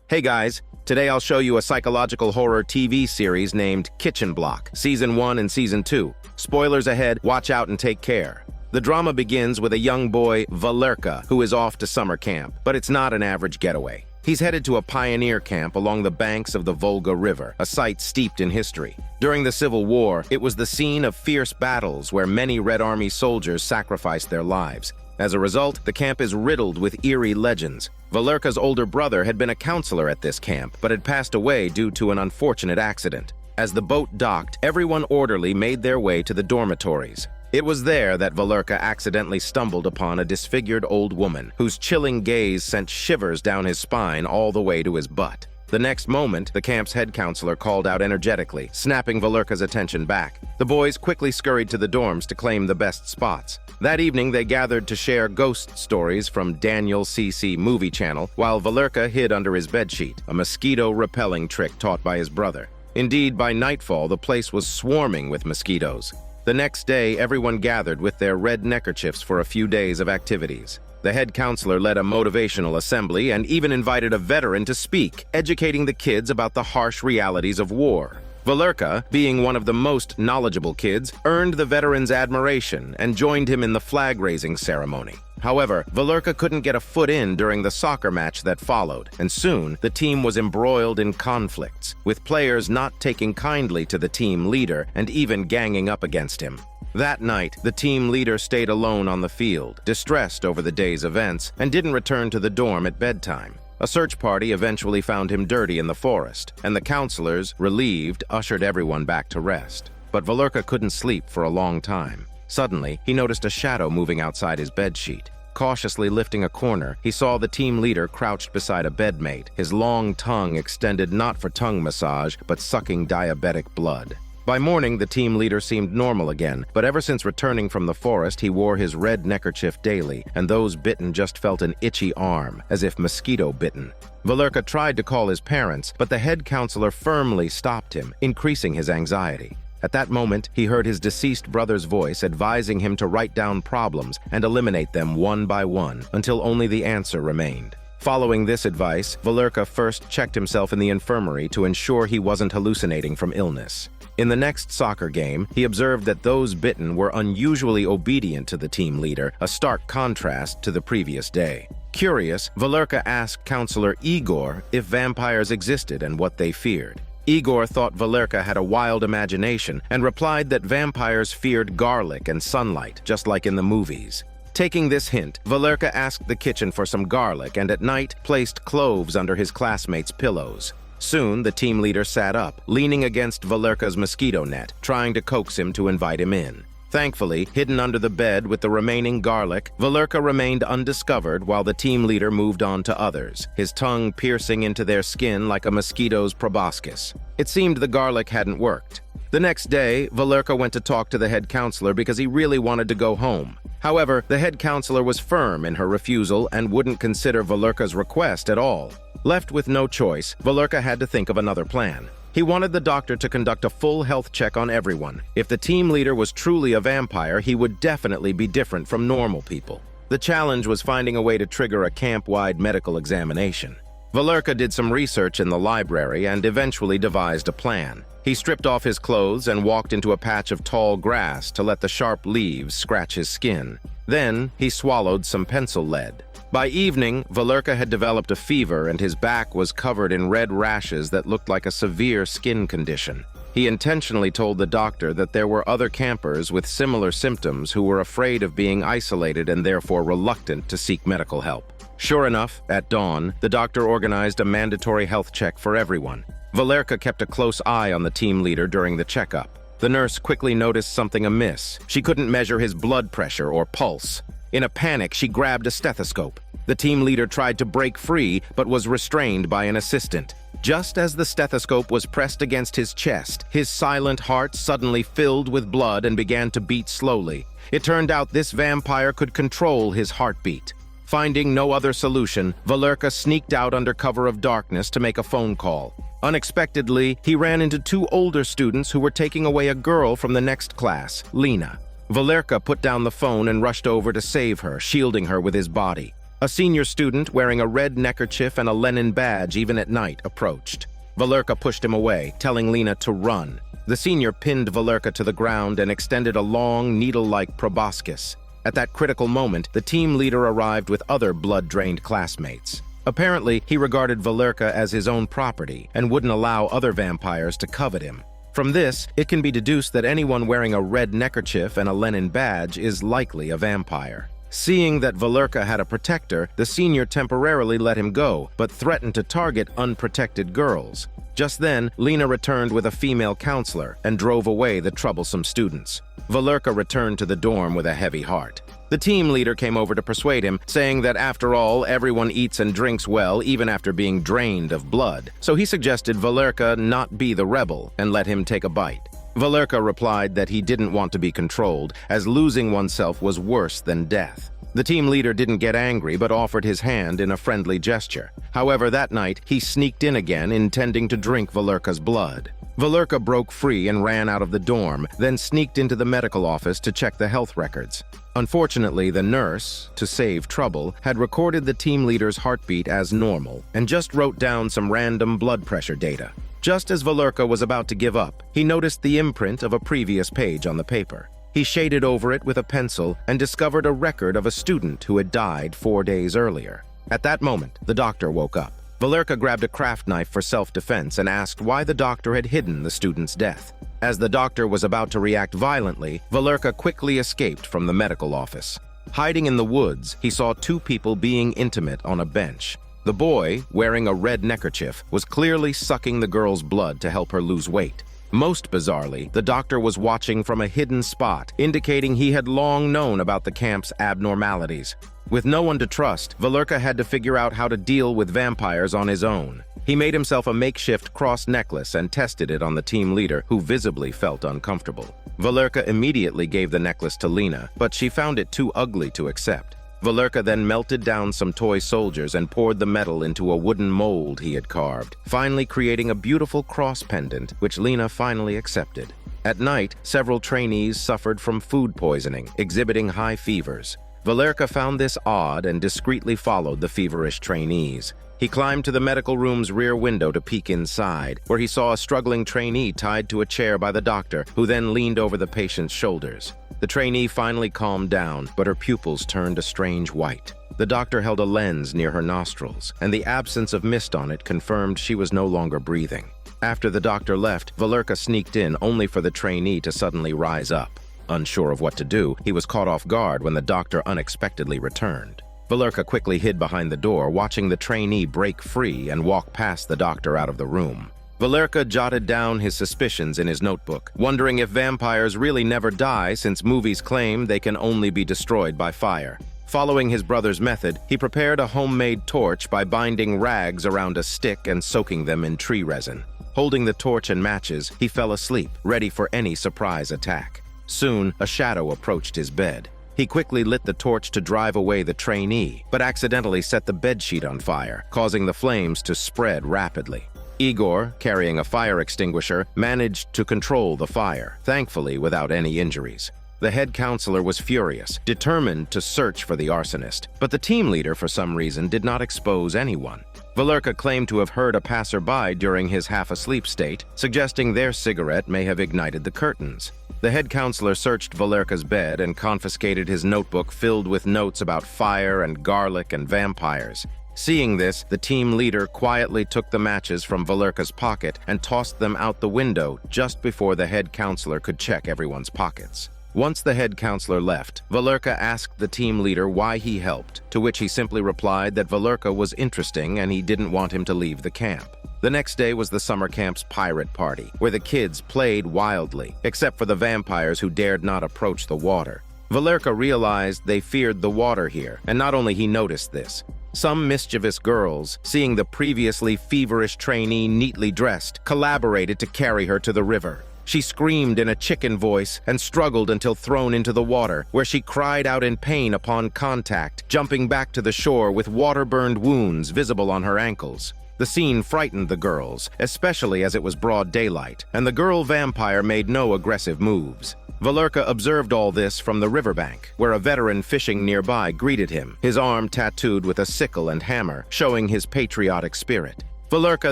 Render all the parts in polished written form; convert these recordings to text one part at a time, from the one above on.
Hey guys, today I'll show you a psychological horror TV series named KitchenBlock, Season 1 and Season 2. Spoilers ahead, watch out and take care. The drama begins with a young boy, Volga, who is off to summer camp, but it's not an average getaway. He's headed to a pioneer camp along the banks of the Volga River, a site steeped in history. During the Civil War, it was the scene of fierce battles where many Red Army soldiers sacrificed their lives. As a result, the camp is riddled with eerie legends. Volga's older brother had been a counselor at this camp, but had passed away due to an unfortunate accident. As the boat docked, everyone orderly made their way to the dormitories. It was there that Volga accidentally stumbled upon a disfigured old woman, whose chilling gaze sent shivers down his spine all the way to his butt. The next moment, the camp's head counselor called out energetically, snapping Volga's attention back. The boys quickly scurried to the dorms to claim the best spots. That evening, they gathered to share ghost stories from Daniel CC Movie Channel, while Volga hid under his bedsheet, a mosquito-repelling trick taught by his brother. Indeed, by nightfall, the place was swarming with mosquitoes. The next day, everyone gathered with their red neckerchiefs for a few days of activities. The head counselor led a motivational assembly and even invited a veteran to speak, educating the kids about the harsh realities of war. Volga, being one of the most knowledgeable kids, earned the veteran's admiration and joined him in the flag-raising ceremony. However, Volga couldn't get a foot in during the soccer match that followed, and soon the team was embroiled in conflicts, with players not taking kindly to the team leader and even ganging up against him. That night, the team leader stayed alone on the field, distressed over the day's events, and didn't return to the dorm at bedtime. A search party eventually found him dirty in the forest, and the counselors, relieved, ushered everyone back to rest. But Volga couldn't sleep for a long time. Suddenly, he noticed a shadow moving outside his bedsheet. Cautiously lifting a corner, he saw the team leader crouched beside a bedmate, his long tongue extended not for tongue massage, but sucking diabetic blood. By morning, the team leader seemed normal again, but ever since returning from the forest, he wore his red neckerchief daily, and those bitten just felt an itchy arm, as if mosquito bitten. Volga tried to call his parents, but the head counselor firmly stopped him, increasing his anxiety. At that moment, he heard his deceased brother's voice advising him to write down problems and eliminate them one by one, until only the answer remained. Following this advice, Volga first checked himself in the infirmary to ensure he wasn't hallucinating from illness. In the next soccer game, he observed that those bitten were unusually obedient to the team leader, a stark contrast to the previous day. Curious, Volga asked Counselor Igor if vampires existed and what they feared. Igor thought Volga had a wild imagination and replied that vampires feared garlic and sunlight, just like in the movies. Taking this hint, Volga asked the kitchen for some garlic and at night placed cloves under his classmates' pillows. Soon, the team leader sat up, leaning against Volga's mosquito net, trying to coax him to invite him in. Thankfully, hidden under the bed with the remaining garlic, Volga remained undiscovered while the team leader moved on to others, his tongue piercing into their skin like a mosquito's proboscis. It seemed the garlic hadn't worked. The next day, Volga went to talk to the head counselor because he really wanted to go home. However, the head counselor was firm in her refusal and wouldn't consider Volga's request at all. Left with no choice, Volga had to think of another plan. He wanted the doctor to conduct a full health check on everyone. If the team leader was truly a vampire, he would definitely be different from normal people. The challenge was finding a way to trigger a camp-wide medical examination. Volga did some research in the library and eventually devised a plan. He stripped off his clothes and walked into a patch of tall grass to let the sharp leaves scratch his skin. Then, he swallowed some pencil lead. By evening, Volga had developed a fever and his back was covered in red rashes that looked like a severe skin condition. He intentionally told the doctor that there were other campers with similar symptoms who were afraid of being isolated and therefore reluctant to seek medical help. Sure enough, at dawn, the doctor organized a mandatory health check for everyone. Volga kept a close eye on the team leader during the checkup. The nurse quickly noticed something amiss. She couldn't measure his blood pressure or pulse. In a panic, she grabbed a stethoscope. The team leader tried to break free, but was restrained by an assistant. Just as the stethoscope was pressed against his chest, his silent heart suddenly filled with blood and began to beat slowly. It turned out this vampire could control his heartbeat. Finding no other solution, Volga sneaked out under cover of darkness to make a phone call. Unexpectedly, he ran into two older students who were taking away a girl from the next class, Lena. Valerka put down the phone and rushed over to save her, shielding her with his body. A senior student wearing a red neckerchief and a Lenin badge even at night approached. Valerka pushed him away, telling Lena to run. The senior pinned Valerka to the ground and extended a long, needle-like proboscis. At that critical moment, the team leader arrived with other blood-drained classmates. Apparently, he regarded Valerka as his own property and wouldn't allow other vampires to covet him. From this, it can be deduced that anyone wearing a red neckerchief and a Lenin badge is likely a vampire. Seeing that Valerka had a protector, the senior temporarily let him go, but threatened to target unprotected girls. Just then, Lena returned with a female counselor and drove away the troublesome students. Valerka returned to the dorm with a heavy heart. The team leader came over to persuade him, saying that after all, everyone eats and drinks well even after being drained of blood. So he suggested Valerka not be the rebel and let him take a bite. Valerka replied that he didn't want to be controlled, as losing oneself was worse than death. The team leader didn't get angry but offered his hand in a friendly gesture. However, that night, he sneaked in again, intending to drink Valerka's blood. Valerka broke free and ran out of the dorm, then sneaked into the medical office to check the health records. Unfortunately, the nurse, to save trouble, had recorded the team leader's heartbeat as normal and just wrote down some random blood pressure data. Just as Valerka was about to give up, he noticed the imprint of a previous page on the paper. He shaded over it with a pencil and discovered a record of a student who had died 4 days earlier. At that moment, the doctor woke up. Valerka grabbed a craft knife for self-defense and asked why the doctor had hidden the student's death. As the doctor was about to react violently, Valerka quickly escaped from the medical office. Hiding in the woods, he saw 2 people being intimate on a bench. The boy, wearing a red neckerchief, was clearly sucking the girl's blood to help her lose weight. Most bizarrely, the doctor was watching from a hidden spot, indicating he had long known about the camp's abnormalities. With no one to trust, Valerka had to figure out how to deal with vampires on his own. He made himself a makeshift cross necklace and tested it on the team leader, who visibly felt uncomfortable. Valerka immediately gave the necklace to Lena, but she found it too ugly to accept. Valerka then melted down some toy soldiers and poured the metal into a wooden mold he had carved, finally creating a beautiful cross pendant, which Lena finally accepted. At night, several trainees suffered from food poisoning, exhibiting high fevers. Valerka found this odd and discreetly followed the feverish trainees. He climbed to the medical room's rear window to peek inside, where he saw a struggling trainee tied to a chair by the doctor, who then leaned over the patient's shoulders. The trainee finally calmed down, but her pupils turned a strange white. The doctor held a lens near her nostrils, and the absence of mist on it confirmed she was no longer breathing. After the doctor left, Valerka sneaked in only for the trainee to suddenly rise up. Unsure of what to do, he was caught off guard when the doctor unexpectedly returned. Valerka quickly hid behind the door, watching the trainee break free and walk past the doctor out of the room. Valerka jotted down his suspicions in his notebook, wondering if vampires really never die since movies claim they can only be destroyed by fire. Following his brother's method, he prepared a homemade torch by binding rags around a stick and soaking them in tree resin. Holding the torch and matches, he fell asleep, ready for any surprise attack. Soon, a shadow approached his bed. He quickly lit the torch to drive away the trainee, but accidentally set the bedsheet on fire, causing the flames to spread rapidly. Igor, carrying a fire extinguisher, managed to control the fire, thankfully without any injuries. The head counselor was furious, determined to search for the arsonist, but the team leader, for some reason, did not expose anyone. Valerka claimed to have heard a passerby during his half-asleep state, suggesting their cigarette may have ignited the curtains. The head counselor searched Valerka's bed and confiscated his notebook filled with notes about fire and garlic and vampires. Seeing this, the team leader quietly took the matches from Valerka's pocket and tossed them out the window just before the head counselor could check everyone's pockets. Once the head counselor left, Valerka asked the team leader why he helped, to which he simply replied that Valerka was interesting and he didn't want him to leave the camp. The next day was the summer camp's pirate party, where the kids played wildly, except for the vampires who dared not approach the water. Valerka realized they feared the water here, and not only he noticed this. Some mischievous girls, seeing the previously feverish trainee neatly dressed, collaborated to carry her to the river. She screamed in a chicken voice and struggled until thrown into the water, where she cried out in pain upon contact, jumping back to the shore with water-burned wounds visible on her ankles. The scene frightened the girls, especially as it was broad daylight, and the girl vampire made no aggressive moves. Volga observed all this from the riverbank, where a veteran fishing nearby greeted him, his arm tattooed with a sickle and hammer, showing his patriotic spirit. Volga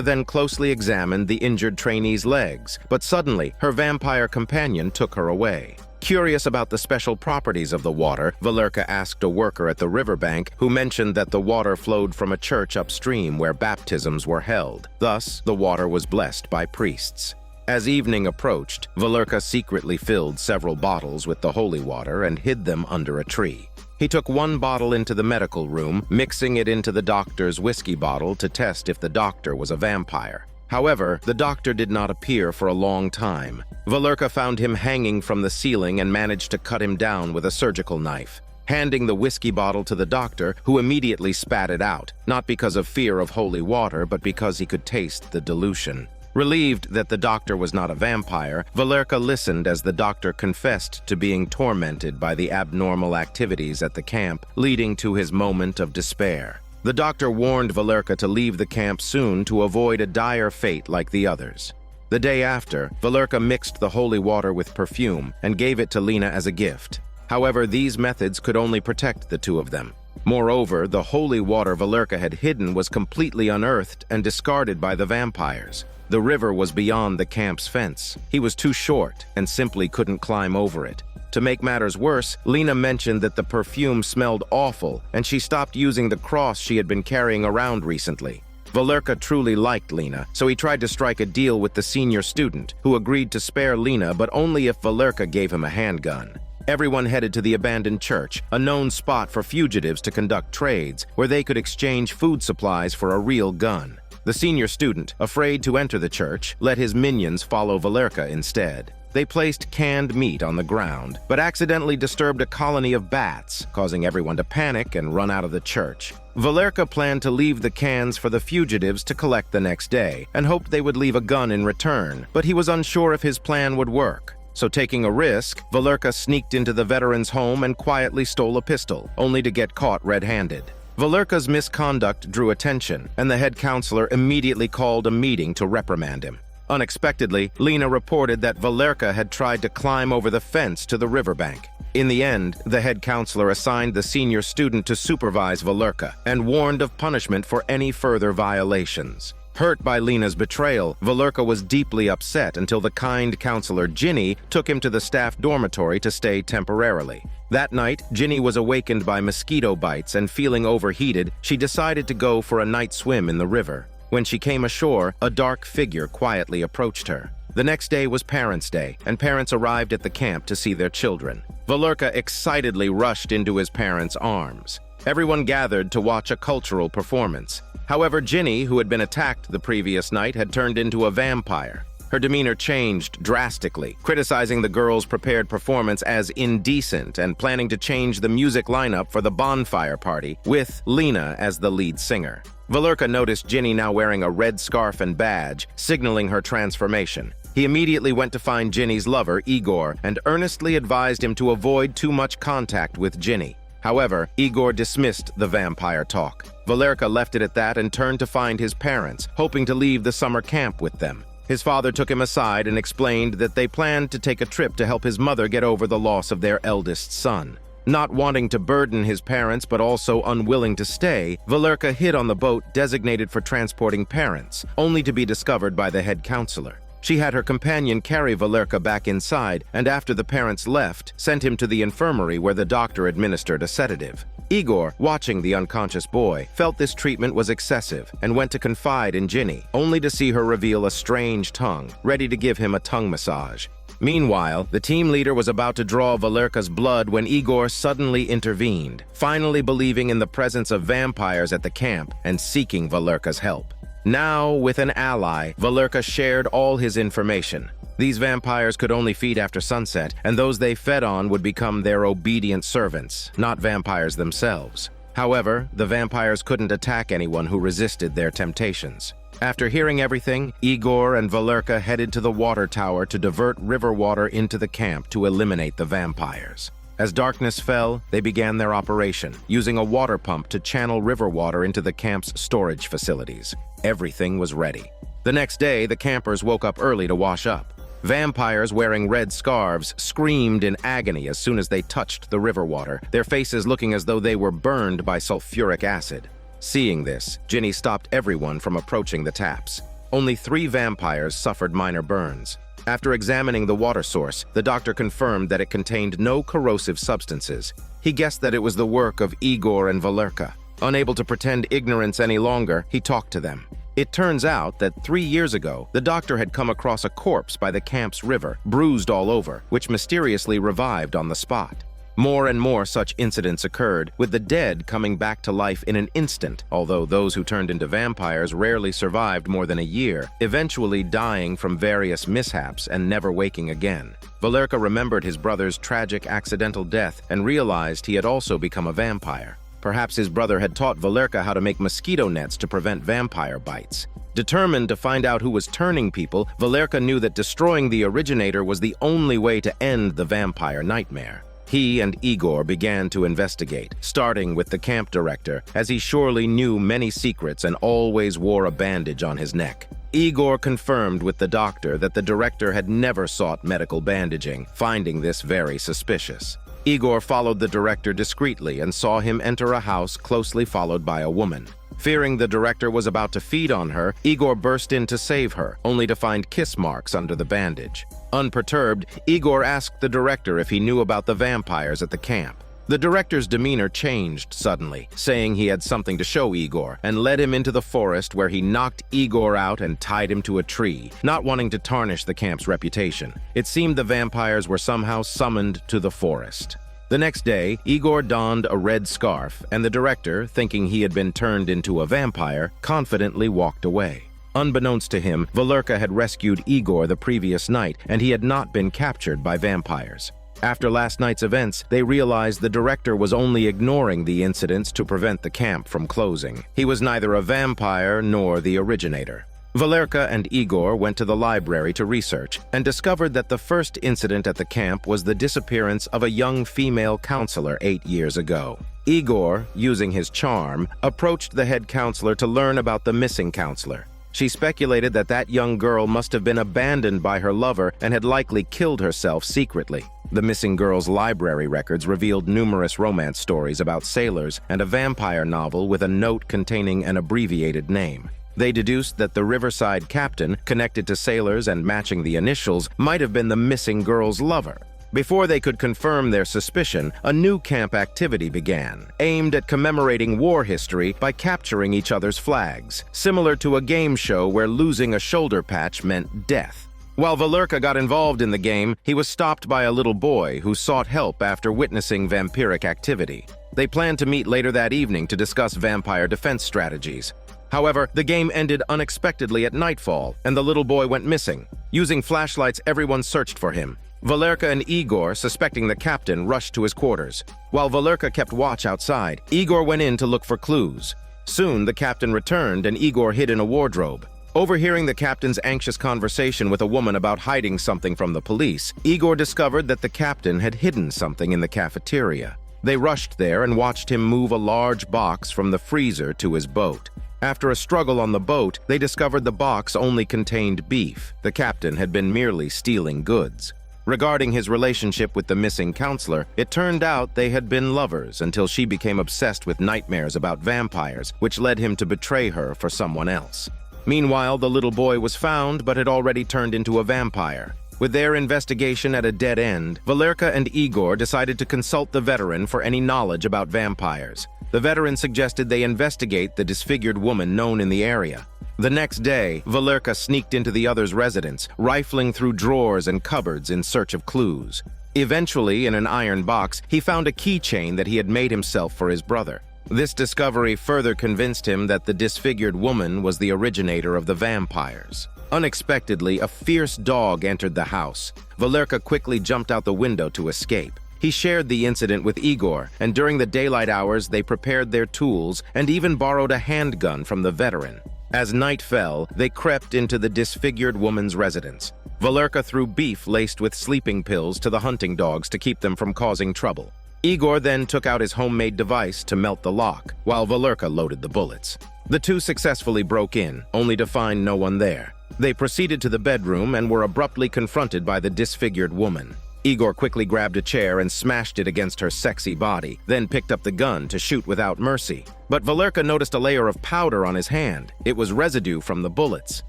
then closely examined the injured trainee's legs, but suddenly her vampire companion took her away. Curious about the special properties of the water, Volga asked a worker at the riverbank who mentioned that the water flowed from a church upstream where baptisms were held. Thus, the water was blessed by priests. As evening approached, Volga secretly filled several bottles with the holy water and hid them under a tree. He took one bottle into the medical room, mixing it into the doctor's whiskey bottle to test if the doctor was a vampire. However, the doctor did not appear for a long time. Volga found him hanging from the ceiling and managed to cut him down with a surgical knife, handing the whiskey bottle to the doctor, who immediately spat it out, not because of fear of holy water, but because he could taste the dilution. Relieved that the doctor was not a vampire, Volga listened as the doctor confessed to being tormented by the abnormal activities at the camp, leading to his moment of despair. The doctor warned Volga to leave the camp soon to avoid a dire fate like the others. The day after, Volga mixed the holy water with perfume and gave it to Lena as a gift. However, these methods could only protect the two of them. Moreover, the holy water Volga had hidden was completely unearthed and discarded by the vampires. The river was beyond the camp's fence. He was too short and simply couldn't climb over it. To make matters worse, Lena mentioned that the perfume smelled awful, and she stopped using the cross she had been carrying around recently. Volga truly liked Lena, so he tried to strike a deal with the senior student, who agreed to spare Lena, but only if Volga gave him a handgun. Everyone headed to the abandoned church, a known spot for fugitives to conduct trades, where they could exchange food supplies for a real gun. The senior student, afraid to enter the church, let his minions follow Volga instead. They placed canned meat on the ground, but accidentally disturbed a colony of bats, causing everyone to panic and run out of the church. Volga planned to leave the cans for the fugitives to collect the next day, and hoped they would leave a gun in return, but he was unsure if his plan would work. So taking a risk, Volga sneaked into the veteran's home and quietly stole a pistol, only to get caught red-handed. Volga's misconduct drew attention, and the head counselor immediately called a meeting to reprimand him. Unexpectedly, Lena reported that Volga had tried to climb over the fence to the riverbank. In the end, the head counselor assigned the senior student to supervise Volga and warned of punishment for any further violations. Hurt by Lena's betrayal, Volga was deeply upset until the kind counselor Ginny took him to the staff dormitory to stay temporarily. That night, Ginny was awakened by mosquito bites, and feeling overheated, she decided to go for a night swim in the river. When she came ashore, a dark figure quietly approached her. The next day was Parents' Day, and parents arrived at the camp to see their children. Volga excitedly rushed into his parents' arms. Everyone gathered to watch a cultural performance. However, Ginny, who had been attacked the previous night, had turned into a vampire. Her demeanor changed drastically, criticizing the girls' prepared performance as indecent and planning to change the music lineup for the bonfire party, with Lena as the lead singer. Volga noticed Ginny now wearing a red scarf and badge, signaling her transformation. He immediately went to find Ginny's lover, Igor, and earnestly advised him to avoid too much contact with Ginny. However, Igor dismissed the vampire talk. Volga left it at that and turned to find his parents, hoping to leave the summer camp with them. His father took him aside and explained that they planned to take a trip to help his mother get over the loss of their eldest son. Not wanting to burden his parents but also unwilling to stay, Volga hid on the boat designated for transporting parents, only to be discovered by the head counselor. She had her companion carry Volga back inside, and after the parents left, sent him to the infirmary where the doctor administered a sedative. Igor, watching the unconscious boy, felt this treatment was excessive and went to confide in Ginny, only to see her reveal a strange tongue, ready to give him a tongue massage. Meanwhile, the team leader was about to draw Volga's blood when Igor suddenly intervened, finally believing in the presence of vampires at the camp and seeking Volga's help. Now, with an ally, Volga shared all his information. These vampires could only feed after sunset, and those they fed on would become their obedient servants, not vampires themselves. However, the vampires couldn't attack anyone who resisted their temptations. After hearing everything, Igor and Volga headed to the water tower to divert river water into the camp to eliminate the vampires. As darkness fell, they began their operation, using a water pump to channel river water into the camp's storage facilities. Everything was ready. The next day, the campers woke up early to wash up. Vampires wearing red scarves screamed in agony as soon as they touched the river water, their faces looking as though they were burned by sulfuric acid. Seeing this, Ginny stopped everyone from approaching the taps. Only 3 vampires suffered minor burns. After examining the water source, the doctor confirmed that it contained no corrosive substances. He guessed that it was the work of Igor and Valerka. Unable to pretend ignorance any longer, he talked to them. It turns out that 3 years ago, the doctor had come across a corpse by the camp's river, bruised all over, which mysteriously revived on the spot. More and more such incidents occurred, with the dead coming back to life in an instant, although those who turned into vampires rarely survived more than a year, eventually dying from various mishaps and never waking again. Valerka remembered his brother's tragic accidental death and realized he had also become a vampire. Perhaps his brother had taught Valerka how to make mosquito nets to prevent vampire bites. Determined to find out who was turning people, Valerka knew that destroying the originator was the only way to end the vampire nightmare. He and Igor began to investigate, starting with the camp director, as he surely knew many secrets and always wore a bandage on his neck. Igor confirmed with the doctor that the director had never sought medical bandaging, finding this very suspicious. Igor followed the director discreetly and saw him enter a house closely followed by a woman. Fearing the director was about to feed on her, Igor burst in to save her, only to find kiss marks under the bandage. Unperturbed, Igor asked the director if he knew about the vampires at the camp. The director's demeanor changed suddenly, saying he had something to show Igor, and led him into the forest where he knocked Igor out and tied him to a tree, not wanting to tarnish the camp's reputation. It seemed the vampires were somehow summoned to the forest. The next day, Igor donned a red scarf, and the director, thinking he had been turned into a vampire, confidently walked away. Unbeknownst to him, Valerka had rescued Igor the previous night, and he had not been captured by vampires. After last night's events, they realized the director was only ignoring the incidents to prevent the camp from closing. He was neither a vampire nor the originator. Valerka and Igor went to the library to research and discovered that the first incident at the camp was the disappearance of a young female counselor 8 years ago. Igor, using his charm, approached the head counselor to learn about the missing counselor. She speculated that that young girl must have been abandoned by her lover and had likely killed herself secretly. The missing girl's library records revealed numerous romance stories about sailors and a vampire novel with a note containing an abbreviated name. They deduced that the riverside captain, connected to sailors and matching the initials, might have been the missing girl's lover. Before they could confirm their suspicion, a new camp activity began, aimed at commemorating war history by capturing each other's flags, similar to a game show where losing a shoulder patch meant death. While Valerka got involved in the game, he was stopped by a little boy who sought help after witnessing vampiric activity. They planned to meet later that evening to discuss vampire defense strategies. However, the game ended unexpectedly at nightfall, and the little boy went missing. Using flashlights, everyone searched for him. Valerka and Igor, suspecting the captain, rushed to his quarters. While Valerka kept watch outside, Igor went in to look for clues. Soon, the captain returned and Igor hid in a wardrobe. Overhearing the captain's anxious conversation with a woman about hiding something from the police, Igor discovered that the captain had hidden something in the cafeteria. They rushed there and watched him move a large box from the freezer to his boat. After a struggle on the boat, they discovered the box only contained beef. The captain had been merely stealing goods. Regarding his relationship with the missing counselor, it turned out they had been lovers until she became obsessed with nightmares about vampires, which led him to betray her for someone else. Meanwhile, the little boy was found but had already turned into a vampire. With their investigation at a dead end, Valerka and Igor decided to consult the veteran for any knowledge about vampires. The veteran suggested they investigate the disfigured woman known in the area. The next day, Valerka sneaked into the other's residence, rifling through drawers and cupboards in search of clues. Eventually, in an iron box, he found a keychain that he had made himself for his brother. This discovery further convinced him that the disfigured woman was the originator of the vampires. Unexpectedly, a fierce dog entered the house. Valerka quickly jumped out the window to escape. He shared the incident with Igor, and during the daylight hours they prepared their tools and even borrowed a handgun from the veteran. As night fell, they crept into the disfigured woman's residence. Valerka threw beef laced with sleeping pills to the hunting dogs to keep them from causing trouble. Igor then took out his homemade device to melt the lock, while Valerka loaded the bullets. The two successfully broke in, only to find no one there. They proceeded to the bedroom and were abruptly confronted by the disfigured woman. Igor quickly grabbed a chair and smashed it against her sexy body, then picked up the gun to shoot without mercy. But Valerka noticed a layer of powder on his hand. It was residue from the bullets.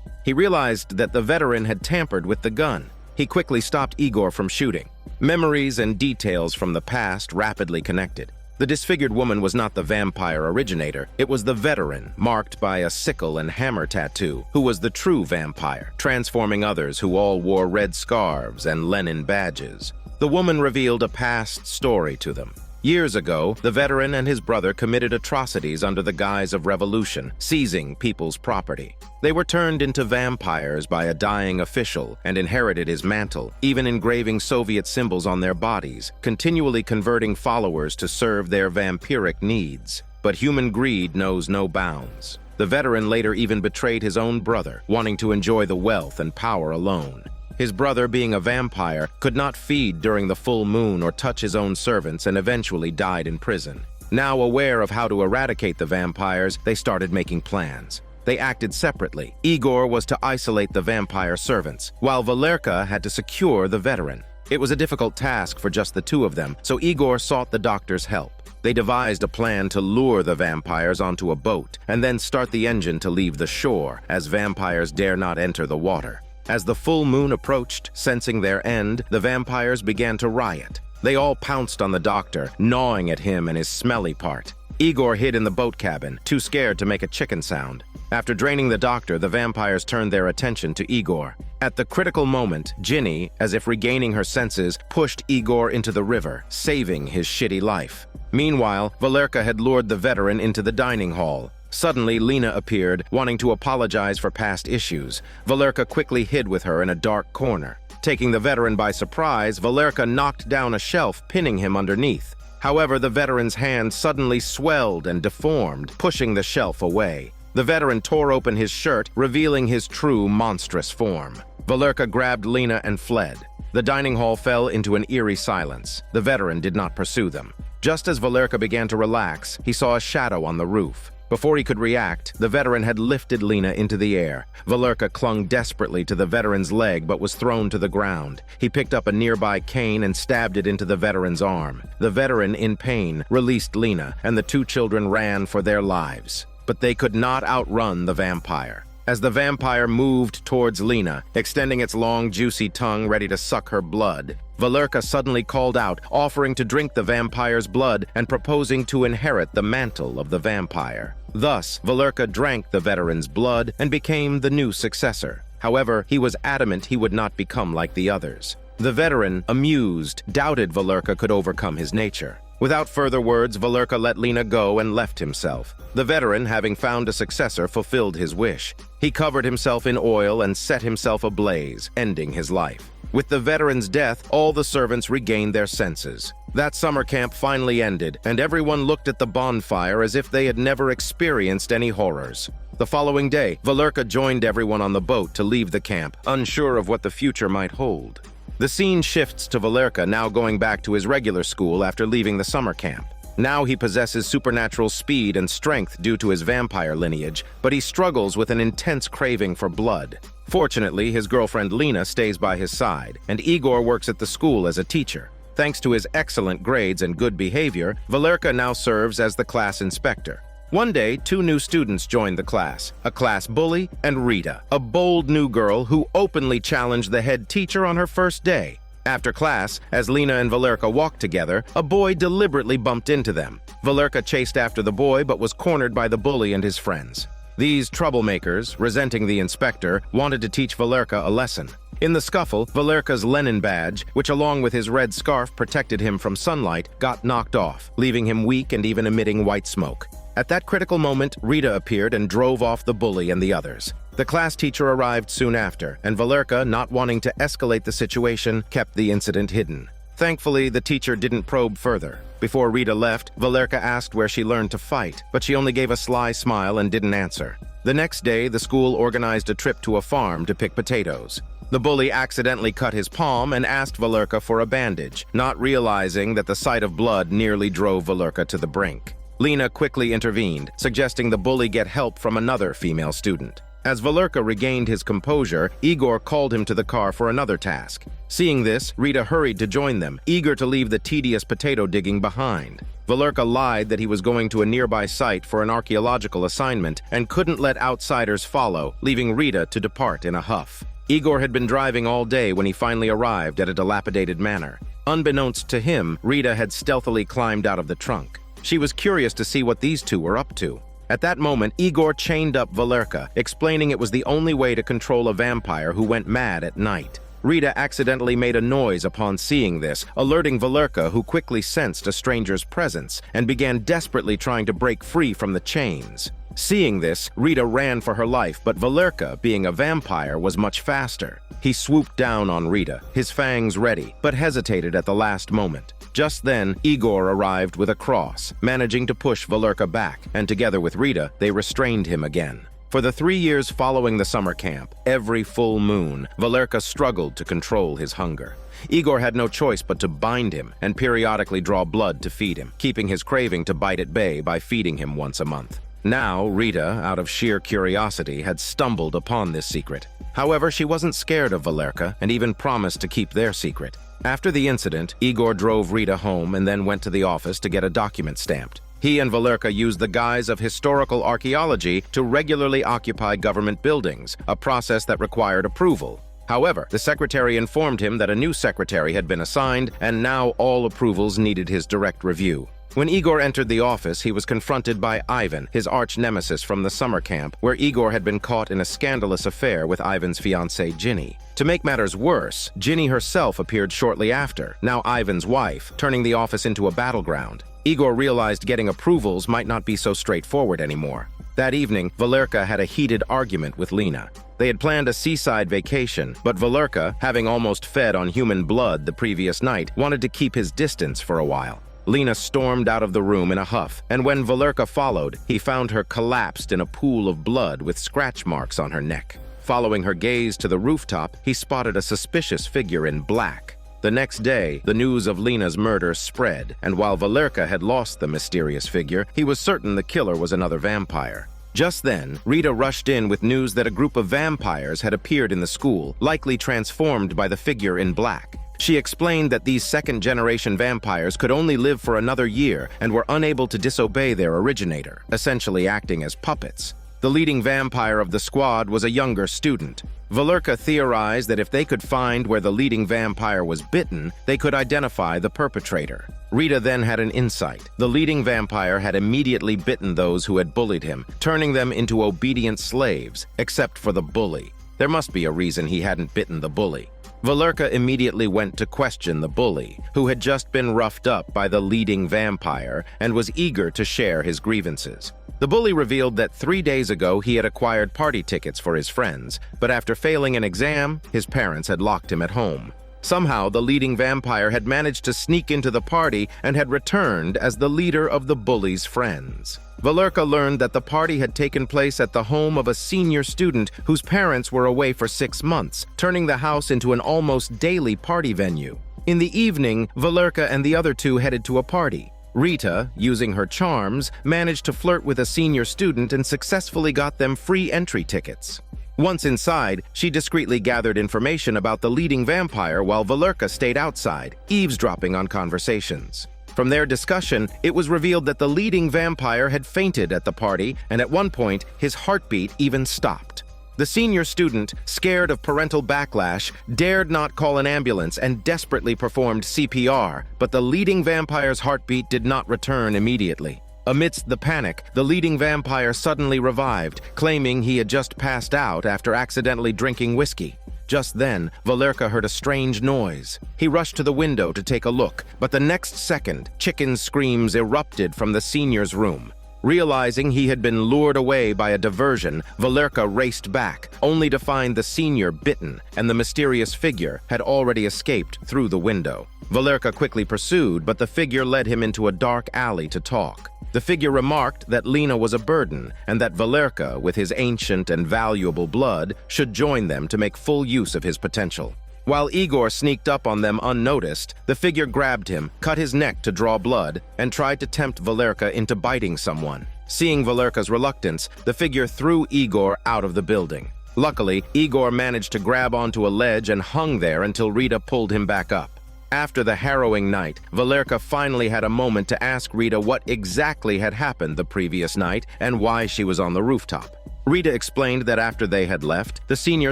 He realized that the veteran had tampered with the gun. He quickly stopped Igor from shooting. Memories and details from the past rapidly connected. The disfigured woman was not the vampire originator. It was the veteran, marked by a sickle and hammer tattoo, who was the true vampire, transforming others who all wore red scarves and Lenin badges. The woman revealed a past story to them. Years ago, the veteran and his brother committed atrocities under the guise of revolution, seizing people's property. They were turned into vampires by a dying official and inherited his mantle, even engraving Soviet symbols on their bodies, continually converting followers to serve their vampiric needs. But human greed knows no bounds. The veteran later even betrayed his own brother, wanting to enjoy the wealth and power alone. His brother, being a vampire, could not feed during the full moon or touch his own servants and eventually died in prison. Now aware of how to eradicate the vampires, they started making plans. They acted separately. Igor was to isolate the vampire servants, while Valerka had to secure the veteran. It was a difficult task for just the two of them, so Igor sought the doctor's help. They devised a plan to lure the vampires onto a boat and then start the engine to leave the shore, as vampires dare not enter the water. As the full moon approached, sensing their end, the vampires began to riot. They all pounced on the doctor, gnawing at him and his smelly part. Igor hid in the boat cabin, too scared to make a chicken sound. After draining the doctor, the vampires turned their attention to Igor. At the critical moment, Ginny, as if regaining her senses, pushed Igor into the river, saving his shitty life. Meanwhile, Valerka had lured the veteran into the dining hall. Suddenly, Lena appeared, wanting to apologize for past issues. Valerka quickly hid with her in a dark corner. Taking the veteran by surprise, Valerka knocked down a shelf, pinning him underneath. However, the veteran's hand suddenly swelled and deformed, pushing the shelf away. The veteran tore open his shirt, revealing his true monstrous form. Valerka grabbed Lena and fled. The dining hall fell into an eerie silence. The veteran did not pursue them. Just as Valerka began to relax, he saw a shadow on the roof. Before he could react, the veteran had lifted Lena into the air. Valerka clung desperately to the veteran's leg but was thrown to the ground. He picked up a nearby cane and stabbed it into the veteran's arm. The veteran, in pain, released Lena, and the two children ran for their lives. But they could not outrun the vampire. As the vampire moved towards Lena, extending its long, juicy tongue ready to suck her blood, Valerka suddenly called out, offering to drink the vampire's blood and proposing to inherit the mantle of the vampire. Thus, Valerka drank the veteran's blood and became the new successor. However, he was adamant he would not become like the others. The veteran, amused, doubted Valerka could overcome his nature. Without further words, Valerka let Lena go and left himself. The veteran, having found a successor, fulfilled his wish. He covered himself in oil and set himself ablaze, ending his life. With the veteran's death, all the servants regained their senses. That summer camp finally ended, and everyone looked at the bonfire as if they had never experienced any horrors. The following day, Valerka joined everyone on the boat to leave the camp, unsure of what the future might hold. The scene shifts to Valerka now going back to his regular school after leaving the summer camp. Now he possesses supernatural speed and strength due to his vampire lineage, but he struggles with an intense craving for blood. Fortunately, his girlfriend Lena stays by his side, and Igor works at the school as a teacher. Thanks to his excellent grades and good behavior, Valerka now serves as the class inspector. One day, two new students joined the class, a class bully and Rita, a bold new girl who openly challenged the head teacher on her first day. After class, as Lena and Valerka walked together, a boy deliberately bumped into them. Valerka chased after the boy but was cornered by the bully and his friends. These troublemakers, resenting the inspector, wanted to teach Valerka a lesson. In the scuffle, Valerka's Lenin badge, which along with his red scarf protected him from sunlight, got knocked off, leaving him weak and even emitting white smoke. At that critical moment, Rita appeared and drove off the bully and the others. The class teacher arrived soon after, and Valerka, not wanting to escalate the situation, kept the incident hidden. Thankfully, the teacher didn't probe further. Before Rita left, Valerka asked where she learned to fight, but she only gave a sly smile and didn't answer. The next day, the school organized a trip to a farm to pick potatoes. The bully accidentally cut his palm and asked Valerka for a bandage, not realizing that the sight of blood nearly drove Valerka to the brink. Lena quickly intervened, suggesting the bully get help from another female student. As Valerka regained his composure, Igor called him to the car for another task. Seeing this, Rita hurried to join them, eager to leave the tedious potato digging behind. Valerka lied that he was going to a nearby site for an archaeological assignment and couldn't let outsiders follow, leaving Rita to depart in a huff. Igor had been driving all day when he finally arrived at a dilapidated manor. Unbeknownst to him, Rita had stealthily climbed out of the trunk. She was curious to see what these two were up to. At that moment, Igor chained up Valerka, explaining it was the only way to control a vampire who went mad at night. Rita accidentally made a noise upon seeing this, alerting Valerka, who quickly sensed a stranger's presence and began desperately trying to break free from the chains. Seeing this, Rita ran for her life, but Valerka, being a vampire, was much faster. He swooped down on Rita, his fangs ready, but hesitated at the last moment. Just then, Igor arrived with a cross, managing to push Valerka back, and together with Rita, they restrained him again. For the 3 years following the summer camp, every full moon, Valerka struggled to control his hunger. Igor had no choice but to bind him and periodically draw blood to feed him, keeping his craving to bite at bay by feeding him once a month. Now, Rita, out of sheer curiosity, had stumbled upon this secret. However, she wasn't scared of Valerka and even promised to keep their secret. After the incident, Igor drove Rita home and then went to the office to get a document stamped. He and Valerka used the guise of historical archaeology to regularly occupy government buildings, a process that required approval. However, the secretary informed him that a new secretary had been assigned, and now all approvals needed his direct review. When Igor entered the office, he was confronted by Ivan, his arch-nemesis from the summer camp, where Igor had been caught in a scandalous affair with Ivan's fiancée, Ginny. To make matters worse, Ginny herself appeared shortly after, now Ivan's wife, turning the office into a battleground. Igor realized getting approvals might not be so straightforward anymore. That evening, Valerka had a heated argument with Lena. They had planned a seaside vacation, but Valerka, having almost fed on human blood the previous night, wanted to keep his distance for a while. Lena stormed out of the room in a huff, and when Valerka followed, he found her collapsed in a pool of blood with scratch marks on her neck. Following her gaze to the rooftop, he spotted a suspicious figure in black. The next day, the news of Lena's murder spread, and while Valerka had lost the mysterious figure, he was certain the killer was another vampire. Just then, Rita rushed in with news that a group of vampires had appeared in the school, likely transformed by the figure in black. She explained that these second-generation vampires could only live for another year and were unable to disobey their originator, essentially acting as puppets. The leading vampire of the squad was a younger student. Valerka theorized that if they could find where the leading vampire was bitten, they could identify the perpetrator. Rita then had an insight. The leading vampire had immediately bitten those who had bullied him, turning them into obedient slaves, except for the bully. There must be a reason he hadn't bitten the bully. Valerka immediately went to question the bully, who had just been roughed up by the leading vampire and was eager to share his grievances. The bully revealed that 3 days ago he had acquired party tickets for his friends, but after failing an exam, his parents had locked him at home. Somehow, the leading vampire had managed to sneak into the party and had returned as the leader of the bully's friends. Valerka learned that the party had taken place at the home of a senior student whose parents were away for 6 months, turning the house into an almost daily party venue. In the evening, Valerka and the other two headed to a party. Rita, using her charms, managed to flirt with a senior student and successfully got them free entry tickets. Once inside, she discreetly gathered information about the leading vampire while Valerka stayed outside, eavesdropping on conversations. From their discussion, it was revealed that the leading vampire had fainted at the party, and at one point, his heartbeat even stopped. The senior student, scared of parental backlash, dared not call an ambulance and desperately performed CPR, but the leading vampire's heartbeat did not return immediately. Amidst the panic, the leading vampire suddenly revived, claiming he had just passed out after accidentally drinking whiskey. Just then, Valerka heard a strange noise. He rushed to the window to take a look, but the next second, chicken screams erupted from the senior's room. Realizing he had been lured away by a diversion, Valerka raced back, only to find the senior bitten, and the mysterious figure had already escaped through the window. Valerka quickly pursued, but the figure led him into a dark alley to talk. The figure remarked that Lena was a burden, and that Valerka, with his ancient and valuable blood, should join them to make full use of his potential. While Igor sneaked up on them unnoticed, the figure grabbed him, cut his neck to draw blood, and tried to tempt Valerka into biting someone. Seeing Valerka's reluctance, the figure threw Igor out of the building. Luckily, Igor managed to grab onto a ledge and hung there until Rita pulled him back up. After the harrowing night, Valerka finally had a moment to ask Rita what exactly had happened the previous night and why she was on the rooftop. Rita explained that after they had left, the senior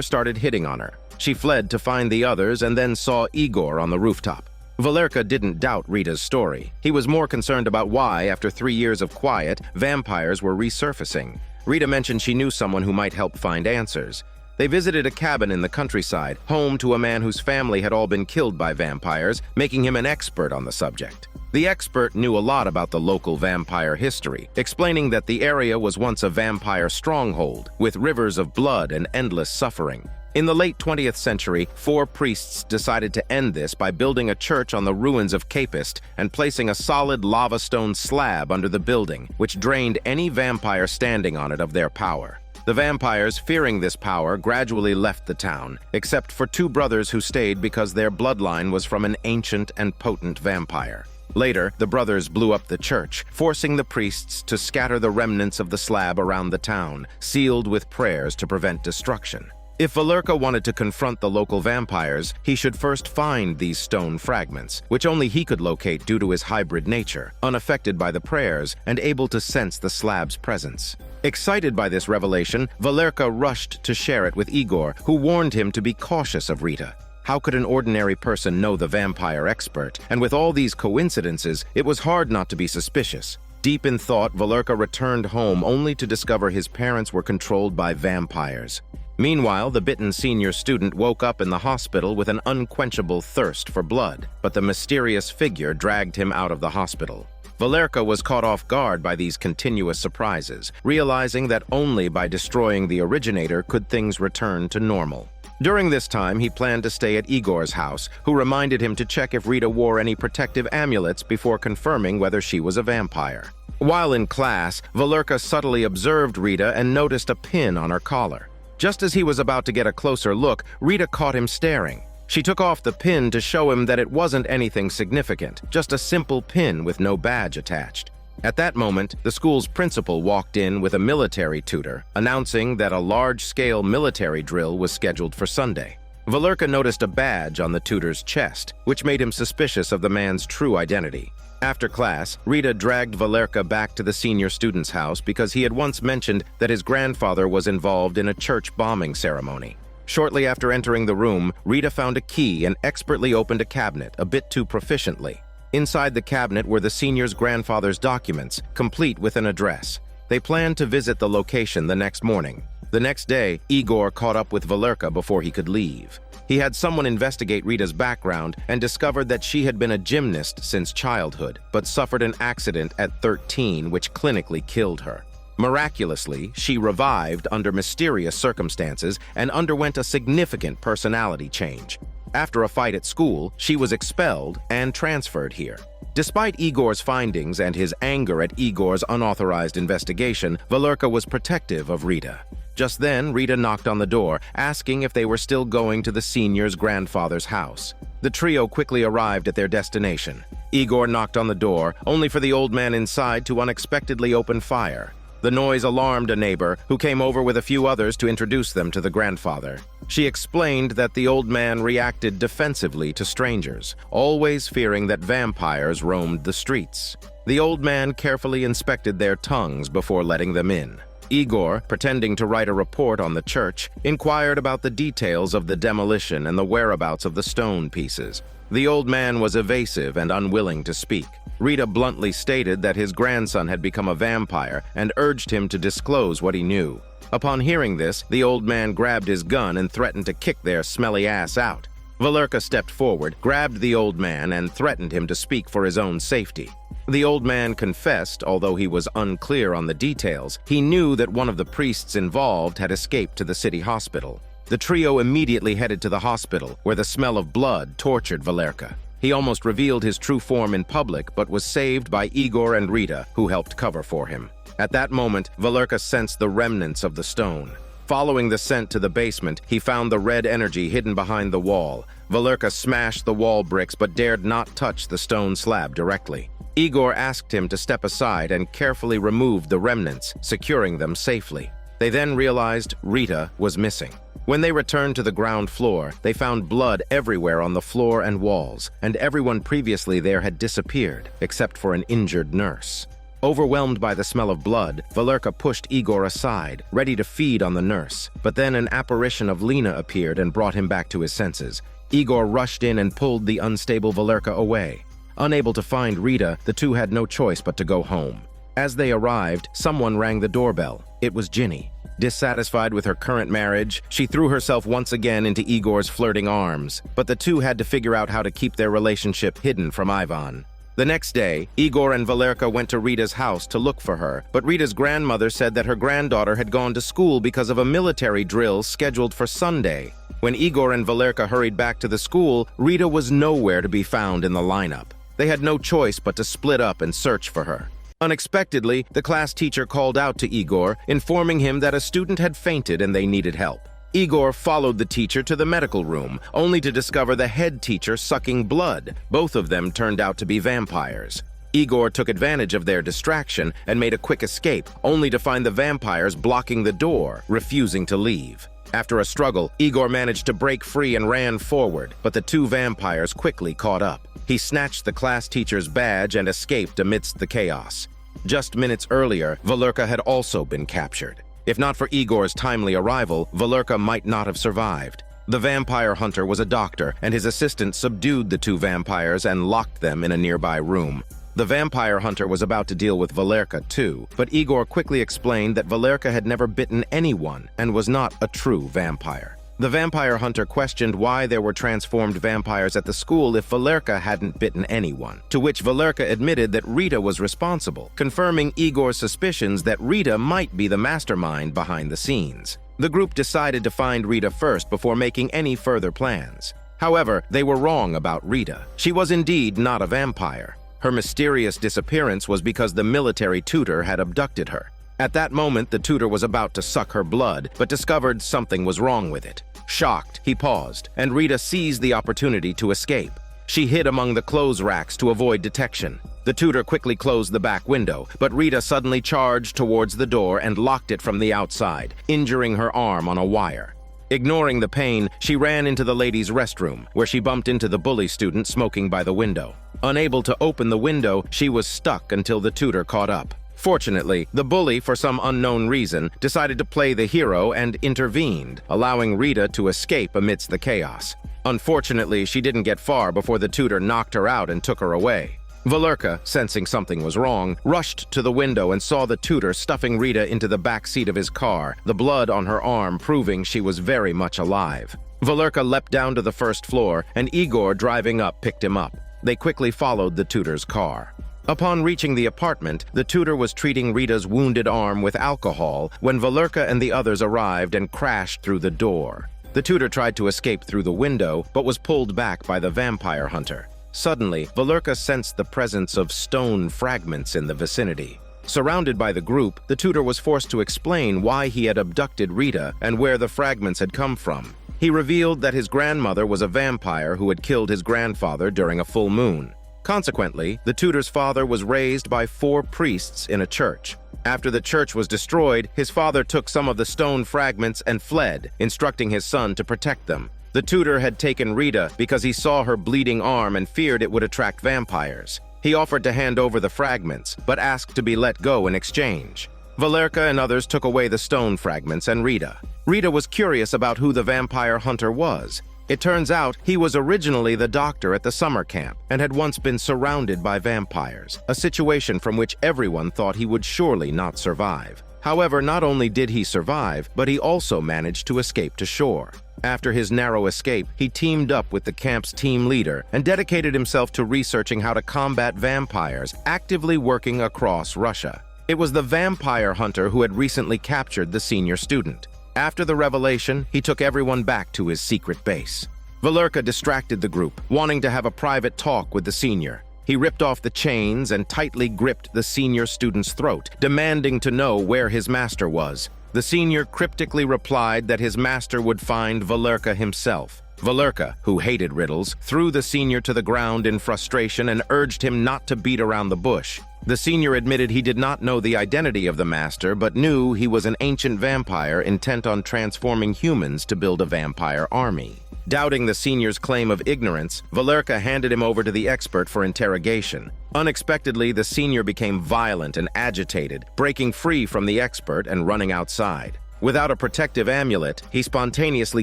started hitting on her. She fled to find the others and then saw Igor on the rooftop. Valerka didn't doubt Rita's story. He was more concerned about why, after 3 years of quiet, vampires were resurfacing. Rita mentioned she knew someone who might help find answers. They visited a cabin in the countryside, home to a man whose family had all been killed by vampires, making him an expert on the subject. The expert knew a lot about the local vampire history, explaining that the area was once a vampire stronghold, with rivers of blood and endless suffering. In the late 20th century, 4 priests decided to end this by building a church on the ruins of Capist and placing a solid lava stone slab under the building, which drained any vampire standing on it of their power. The vampires, fearing this power, gradually left the town, except for 2 brothers who stayed because their bloodline was from an ancient and potent vampire. Later, the brothers blew up the church, forcing the priests to scatter the remnants of the slab around the town, sealed with prayers to prevent destruction. If Valerka wanted to confront the local vampires, he should first find these stone fragments, which only he could locate due to his hybrid nature, unaffected by the prayers and able to sense the slab's presence. Excited by this revelation, Valerka rushed to share it with Igor, who warned him to be cautious of Rita. How could an ordinary person know the vampire expert? And with all these coincidences, it was hard not to be suspicious. Deep in thought, Valerka returned home only to discover his parents were controlled by vampires. Meanwhile, the bitten senior student woke up in the hospital with an unquenchable thirst for blood, but the mysterious figure dragged him out of the hospital. Valerka was caught off guard by these continuous surprises, realizing that only by destroying the originator could things return to normal. During this time, he planned to stay at Igor's house, who reminded him to check if Rita wore any protective amulets before confirming whether she was a vampire. While in class, Valerka subtly observed Rita and noticed a pin on her collar. Just as he was about to get a closer look, Rita caught him staring. She took off the pin to show him that it wasn't anything significant, just a simple pin with no badge attached. At that moment, the school's principal walked in with a military tutor, announcing that a large-scale military drill was scheduled for Sunday. Valerka noticed a badge on the tutor's chest, which made him suspicious of the man's true identity. After class, Rita dragged Valerka back to the senior student's house because he had once mentioned that his grandfather was involved in a church bombing ceremony. Shortly after entering the room, Rita found a key and expertly opened a cabinet, a bit too proficiently. Inside the cabinet were the senior's grandfather's documents, complete with an address. They planned to visit the location the next morning. The next day, Igor caught up with Valerka before he could leave. He had someone investigate Rita's background and discovered that she had been a gymnast since childhood, but suffered an accident at 13 which clinically killed her. Miraculously, she revived under mysterious circumstances and underwent a significant personality change. After a fight at school, she was expelled and transferred here. Despite Igor's findings and his anger at Igor's unauthorized investigation, Valerka was protective of Rita. Just then, Rita knocked on the door, asking if they were still going to the senior's grandfather's house. The trio quickly arrived at their destination. Igor knocked on the door, only for the old man inside to unexpectedly open fire. The noise alarmed a neighbor, who came over with a few others to introduce them to the grandfather. She explained that the old man reacted defensively to strangers, always fearing that vampires roamed the streets. The old man carefully inspected their tongues before letting them in. Igor, pretending to write a report on the church, inquired about the details of the demolition and the whereabouts of the stone pieces. The old man was evasive and unwilling to speak. Rita bluntly stated that his grandson had become a vampire and urged him to disclose what he knew. Upon hearing this, the old man grabbed his gun and threatened to kick their smelly ass out. Valerka stepped forward, grabbed the old man, and threatened him to speak for his own safety. The old man confessed, although he was unclear on the details. He knew that one of the priests involved had escaped to the city hospital. The trio immediately headed to the hospital, where the smell of blood tortured Valerka. He almost revealed his true form in public, but was saved by Igor and Rita, who helped cover for him. At that moment, Valerka sensed the remnants of the stone. Following the scent to the basement, he found the red energy hidden behind the wall. Volga smashed the wall bricks but dared not touch the stone slab directly. Igor asked him to step aside and carefully removed the remnants, securing them safely. They then realized Rita was missing. When they returned to the ground floor, they found blood everywhere on the floor and walls, and everyone previously there had disappeared, except for an injured nurse. Overwhelmed by the smell of blood, Volga pushed Igor aside, ready to feed on the nurse. But then an apparition of Lena appeared and brought him back to his senses. Igor rushed in and pulled the unstable Volga away. Unable to find Rita, the two had no choice but to go home. As they arrived, someone rang the doorbell. It was Ginny. Dissatisfied with her current marriage, she threw herself once again into Igor's flirting arms, but the two had to figure out how to keep their relationship hidden from Ivan. The next day, Igor and Volga went to Rita's house to look for her, but Rita's grandmother said that her granddaughter had gone to school because of a military drill scheduled for Sunday. When Igor and Volga hurried back to the school, Rita was nowhere to be found in the lineup. They had no choice but to split up and search for her. Unexpectedly, the class teacher called out to Igor, informing him that a student had fainted and they needed help. Igor followed the teacher to the medical room, only to discover the head teacher sucking blood. Both of them turned out to be vampires. Igor took advantage of their distraction and made a quick escape, only to find the vampires blocking the door, refusing to leave. After a struggle, Igor managed to break free and ran forward, but the two vampires quickly caught up. He snatched the class teacher's badge and escaped amidst the chaos. Just minutes earlier, Volga had also been captured. If not for Igor's timely arrival, Volga might not have survived. The vampire hunter was a doctor, and his assistant subdued the two vampires and locked them in a nearby room. The vampire hunter was about to deal with Volga too, but Igor quickly explained that Volga had never bitten anyone and was not a true vampire. The vampire hunter questioned why there were transformed vampires at the school if Volga hadn't bitten anyone, to which Volga admitted that Rita was responsible, confirming Igor's suspicions that Rita might be the mastermind behind the scenes. The group decided to find Rita first before making any further plans. However, they were wrong about Rita. She was indeed not a vampire. Her mysterious disappearance was because the military tutor had abducted her. At that moment, the tutor was about to suck her blood, but discovered something was wrong with it. Shocked, he paused, and Rita seized the opportunity to escape. She hid among the clothes racks to avoid detection. The tutor quickly closed the back window, but Rita suddenly charged towards the door and locked it from the outside, injuring her arm on a wire. Ignoring the pain, she ran into the ladies' restroom, where she bumped into the bully student smoking by the window. Unable to open the window, she was stuck until the tutor caught up. Fortunately, the bully, for some unknown reason, decided to play the hero and intervened, allowing Rita to escape amidst the chaos. Unfortunately, she didn't get far before the tutor knocked her out and took her away. Volga, sensing something was wrong, rushed to the window and saw the tutor stuffing Rita into the back seat of his car, the blood on her arm proving she was very much alive. Volga leapt down to the first floor, and Igor, driving up, picked him up. They quickly followed the tutor's car. Upon reaching the apartment, the tutor was treating Rita's wounded arm with alcohol when Volga and the others arrived and crashed through the door. The tutor tried to escape through the window, but was pulled back by the vampire hunter. Suddenly, Volga sensed the presence of stone fragments in the vicinity. Surrounded by the group, the tutor was forced to explain why he had abducted Rita and where the fragments had come from. He revealed that his grandmother was a vampire who had killed his grandfather during a full moon. Consequently, the tutor's father was raised by 4 priests in a church. After the church was destroyed, his father took some of the stone fragments and fled, instructing his son to protect them. The tutor had taken Rita because he saw her bleeding arm and feared it would attract vampires. He offered to hand over the fragments, but asked to be let go in exchange. Volga and others took away the stone fragments and Rita. Rita was curious about who the vampire hunter was. It turns out he was originally the doctor at the summer camp and had once been surrounded by vampires, a situation from which everyone thought he would surely not survive. However, not only did he survive, but he also managed to escape to shore. After his narrow escape, he teamed up with the camp's team leader and dedicated himself to researching how to combat vampires, actively working across Russia. It was the vampire hunter who had recently captured the senior student. After the revelation, he took everyone back to his secret base. Volga distracted the group, wanting to have a private talk with the senior. He ripped off the chains and tightly gripped the senior student's throat, demanding to know where his master was. The senior cryptically replied that his master would find Volga himself. Valerka, who hated riddles, threw the senior to the ground in frustration and urged him not to beat around the bush. The senior admitted he did not know the identity of the master, but knew he was an ancient vampire intent on transforming humans to build a vampire army. Doubting the senior's claim of ignorance, Valerka handed him over to the expert for interrogation. Unexpectedly, the senior became violent and agitated, breaking free from the expert and running outside. Without a protective amulet, he spontaneously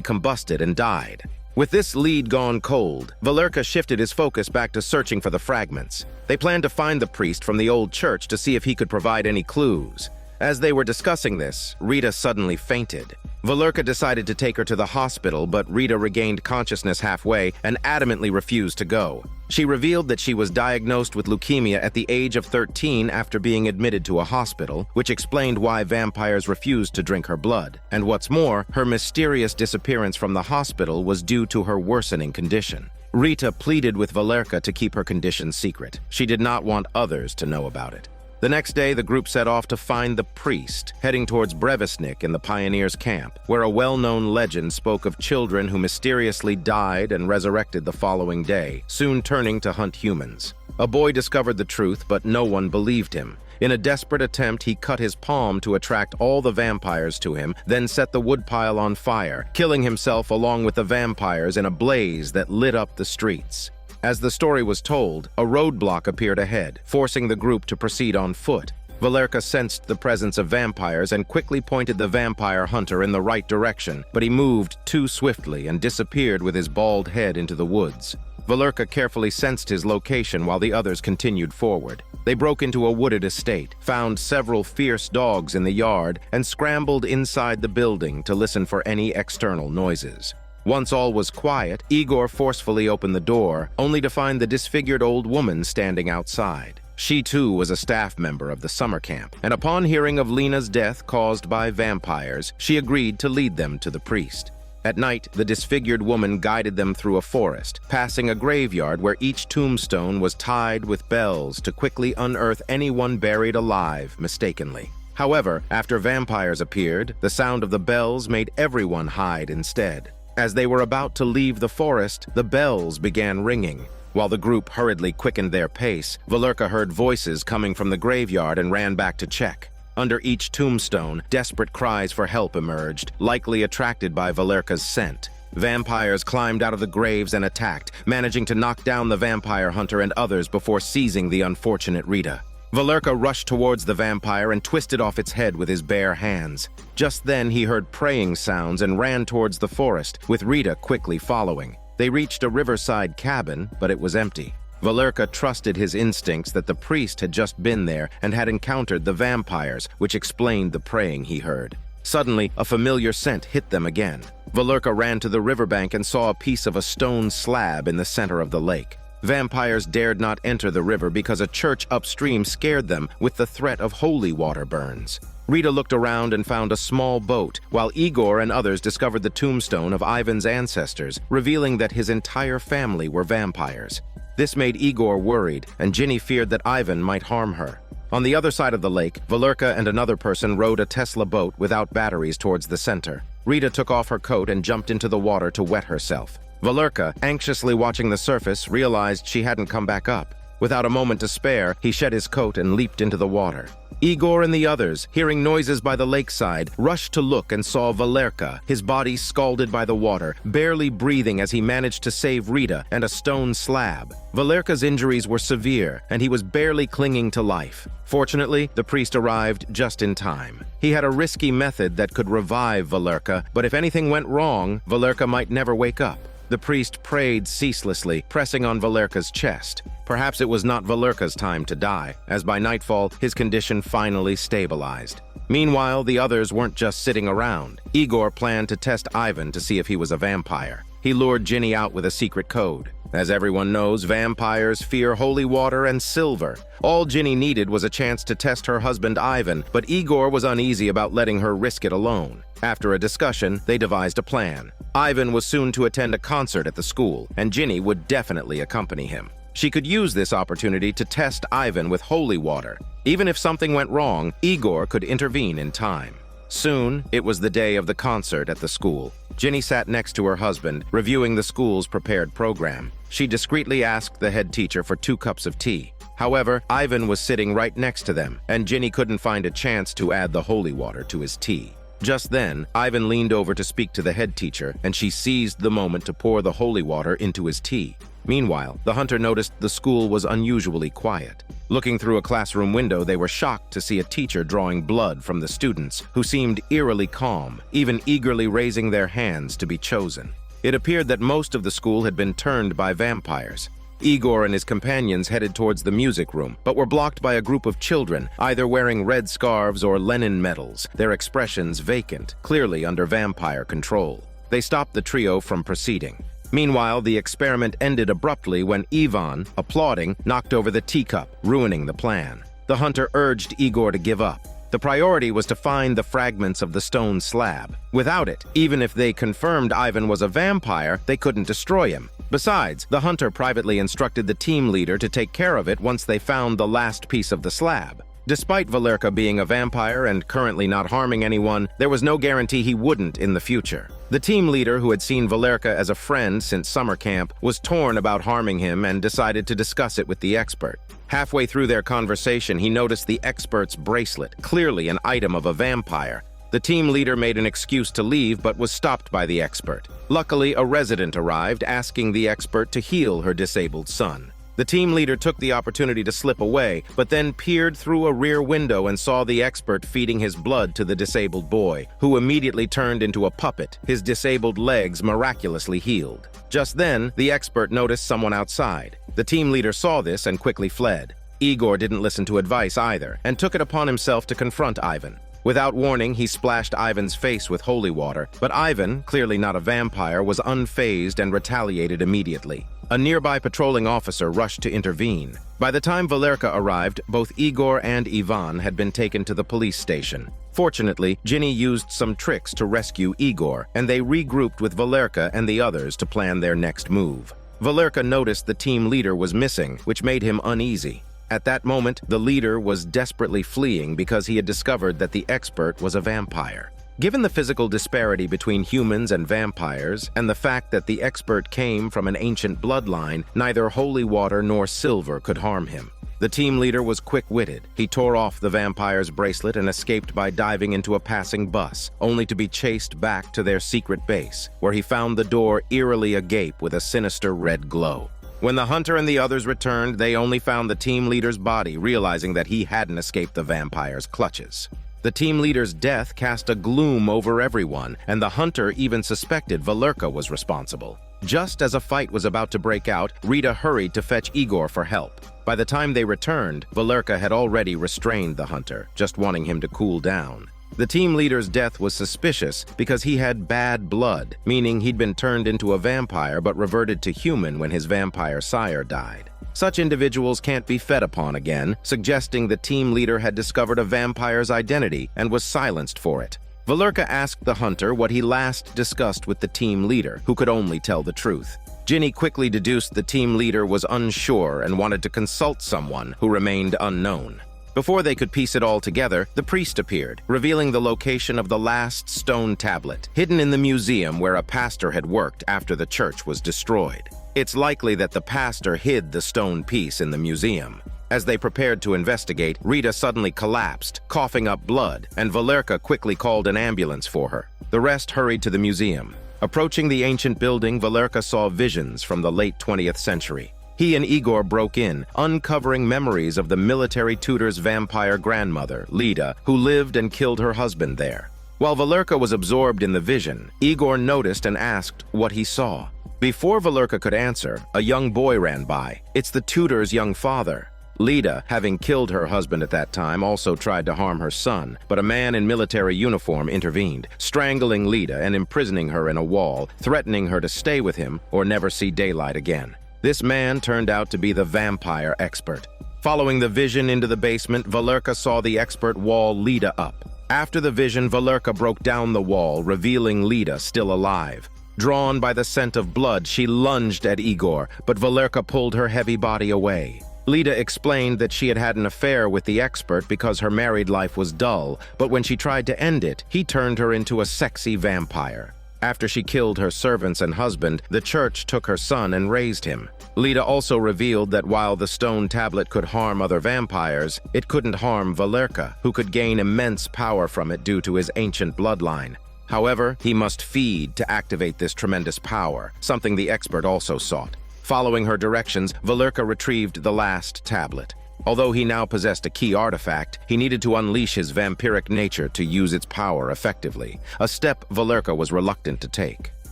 combusted and died. With this lead gone cold, Valerka shifted his focus back to searching for the fragments. They planned to find the priest from the old church to see if he could provide any clues. As they were discussing this, Rita suddenly fainted. Valerka decided to take her to the hospital, but Rita regained consciousness halfway and adamantly refused to go. She revealed that she was diagnosed with leukemia at the age of 13 after being admitted to a hospital, which explained why vampires refused to drink her blood. And what's more, her mysterious disappearance from the hospital was due to her worsening condition. Rita pleaded with Valerka to keep her condition secret. She did not want others to know about it. The next day, the group set off to find the priest, heading towards Brevisnik in the pioneers' camp, where a well-known legend spoke of children who mysteriously died and resurrected the following day, soon turning to hunt humans. A boy discovered the truth, but no one believed him. In a desperate attempt, he cut his palm to attract all the vampires to him, then set the woodpile on fire, killing himself along with the vampires in a blaze that lit up the streets. As the story was told, a roadblock appeared ahead, forcing the group to proceed on foot. Valerka sensed the presence of vampires and quickly pointed the vampire hunter in the right direction, but he moved too swiftly and disappeared with his bald head into the woods. Valerka carefully sensed his location while the others continued forward. They broke into a wooded estate, found several fierce dogs in the yard, and scrambled inside the building to listen for any external noises. Once all was quiet, Igor forcefully opened the door, only to find the disfigured old woman standing outside. She too was a staff member of the summer camp, and upon hearing of Lena's death caused by vampires, she agreed to lead them to the priest. At night, the disfigured woman guided them through a forest, passing a graveyard where each tombstone was tied with bells to quickly unearth anyone buried alive mistakenly. However, after vampires appeared, the sound of the bells made everyone hide instead. As they were about to leave the forest, the bells began ringing. While the group hurriedly quickened their pace, Valerka heard voices coming from the graveyard and ran back to check. Under each tombstone, desperate cries for help emerged, likely attracted by Valerka's scent. Vampires climbed out of the graves and attacked, managing to knock down the vampire hunter and others before seizing the unfortunate Rita. Valerka rushed towards the vampire and twisted off its head with his bare hands. Just then he heard praying sounds and ran towards the forest, with Rita quickly following. They reached a riverside cabin, but it was empty. Valerka trusted his instincts that the priest had just been there and had encountered the vampires, which explained the praying he heard. Suddenly, a familiar scent hit them again. Valerka ran to the riverbank and saw a piece of a stone slab in the center of the lake. Vampires dared not enter the river because a church upstream scared them with the threat of holy water burns. Rita looked around and found a small boat, while Igor and others discovered the tombstone of Ivan's ancestors, revealing that his entire family were vampires. This made Igor worried, and Ginny feared that Ivan might harm her. On the other side of the lake, Valerka and another person rowed a Tesla boat without batteries towards the center. Rita took off her coat and jumped into the water to wet herself. Valerka, anxiously watching the surface, realized she hadn't come back up. Without a moment to spare, he shed his coat and leaped into the water. Igor and the others, hearing noises by the lakeside, rushed to look and saw Valerka, his body scalded by the water, barely breathing as he managed to save Rita and a stone slab. Valerka's injuries were severe, and he was barely clinging to life. Fortunately, the priest arrived just in time. He had a risky method that could revive Valerka, but if anything went wrong, Valerka might never wake up. The priest prayed ceaselessly, pressing on Valerka's chest. Perhaps it was not Valerka's time to die, as by nightfall, his condition finally stabilized. Meanwhile, the others weren't just sitting around. Igor planned to test Ivan to see if he was a vampire. He lured Ginny out with a secret code. As everyone knows, vampires fear holy water and silver. All Ginny needed was a chance to test her husband Ivan, but Igor was uneasy about letting her risk it alone. After a discussion, they devised a plan. Ivan was soon to attend a concert at the school, and Ginny would definitely accompany him. She could use this opportunity to test Ivan with holy water. Even if something went wrong, Igor could intervene in time. Soon, it was the day of the concert at the school. Ginny sat next to her husband, reviewing the school's prepared program. She discreetly asked the head teacher for 2 cups of tea. However, Ivan was sitting right next to them, and Ginny couldn't find a chance to add the holy water to his tea. Just then, Ivan leaned over to speak to the head teacher, and she seized the moment to pour the holy water into his tea. Meanwhile, the hunter noticed the school was unusually quiet. Looking through a classroom window, they were shocked to see a teacher drawing blood from the students, who seemed eerily calm, even eagerly raising their hands to be chosen. It appeared that most of the school had been turned by vampires. Igor and his companions headed towards the music room, but were blocked by a group of children, either wearing red scarves or Lenin medals, their expressions vacant, clearly under vampire control. They stopped the trio from proceeding. Meanwhile, the experiment ended abruptly when Ivan, applauding, knocked over the teacup, ruining the plan. The hunter urged Igor to give up. The priority was to find the fragments of the stone slab. Without it, even if they confirmed Ivan was a vampire, they couldn't destroy him. Besides, the hunter privately instructed the team leader to take care of it once they found the last piece of the slab. Despite Valerka being a vampire and currently not harming anyone, there was no guarantee he wouldn't in the future. The team leader, who had seen Valerka as a friend since summer camp, was torn about harming him and decided to discuss it with the expert. Halfway through their conversation, he noticed the expert's bracelet, clearly an item of a vampire. The team leader made an excuse to leave but was stopped by the expert. Luckily, a resident arrived, asking the expert to heal her disabled son. The team leader took the opportunity to slip away, but then peered through a rear window and saw the expert feeding his blood to the disabled boy, who immediately turned into a puppet, his disabled legs miraculously healed. Just then, the expert noticed someone outside. The team leader saw this and quickly fled. Igor didn't listen to advice either, and took it upon himself to confront Ivan. Without warning, he splashed Ivan's face with holy water, but Ivan, clearly not a vampire, was unfazed and retaliated immediately. A nearby patrolling officer rushed to intervene. By the time Valerka arrived, both Igor and Ivan had been taken to the police station. Fortunately, Ginny used some tricks to rescue Igor, and they regrouped with Valerka and the others to plan their next move. Valerka noticed the team leader was missing, which made him uneasy. At that moment, the leader was desperately fleeing because he had discovered that the expert was a vampire. Given the physical disparity between humans and vampires, and the fact that the expert came from an ancient bloodline, neither holy water nor silver could harm him. The team leader was quick-witted. He tore off the vampire's bracelet and escaped by diving into a passing bus, only to be chased back to their secret base, where he found the door eerily agape with a sinister red glow. When the hunter and the others returned, they only found the team leader's body, realizing that he hadn't escaped the vampire's clutches. The team leader's death cast a gloom over everyone, and the hunter even suspected Valerka was responsible. Just as a fight was about to break out, Rita hurried to fetch Igor for help. By the time they returned, Valerka had already restrained the hunter, just wanting him to cool down. The team leader's death was suspicious because he had bad blood, meaning he'd been turned into a vampire but reverted to human when his vampire sire died. Such individuals can't be fed upon again, suggesting the team leader had discovered a vampire's identity and was silenced for it. Valerka asked the hunter what he last discussed with the team leader, who could only tell the truth. Ginny quickly deduced the team leader was unsure and wanted to consult someone who remained unknown. Before they could piece it all together, the priest appeared, revealing the location of the last stone tablet, hidden in the museum where a pastor had worked after the church was destroyed. It's likely that the pastor hid the stone piece in the museum. As they prepared to investigate, Rita suddenly collapsed, coughing up blood, and Valerka quickly called an ambulance for her. The rest hurried to the museum. Approaching the ancient building, Valerka saw visions from the late 20th century. He and Igor broke in, uncovering memories of the military tutor's vampire grandmother, Lida, who lived and killed her husband there. While Valerka was absorbed in the vision, Igor noticed and asked what he saw. Before Valerka could answer, a young boy ran by. It's the tutor's young father. Lida, having killed her husband at that time, also tried to harm her son, but a man in military uniform intervened, strangling Lida and imprisoning her in a wall, threatening her to stay with him or never see daylight again. This man turned out to be the vampire expert. Following the vision into the basement, Valerka saw the expert wall Lida up. After the vision, Valerka broke down the wall, revealing Lida still alive. Drawn by the scent of blood, she lunged at Igor, but Valerka pulled her heavy body away. Lita explained that she had had an affair with the expert because her married life was dull, but when she tried to end it, he turned her into a sexy vampire. After she killed her servants and husband, the church took her son and raised him. Lita also revealed that while the stone tablet could harm other vampires, it couldn't harm Volga, who could gain immense power from it due to his ancient bloodline. However, he must feed to activate this tremendous power, something the expert also sought. Following her directions, Volga retrieved the last tablet. Although he now possessed a key artifact, he needed to unleash his vampiric nature to use its power effectively, a step Volga was reluctant to take.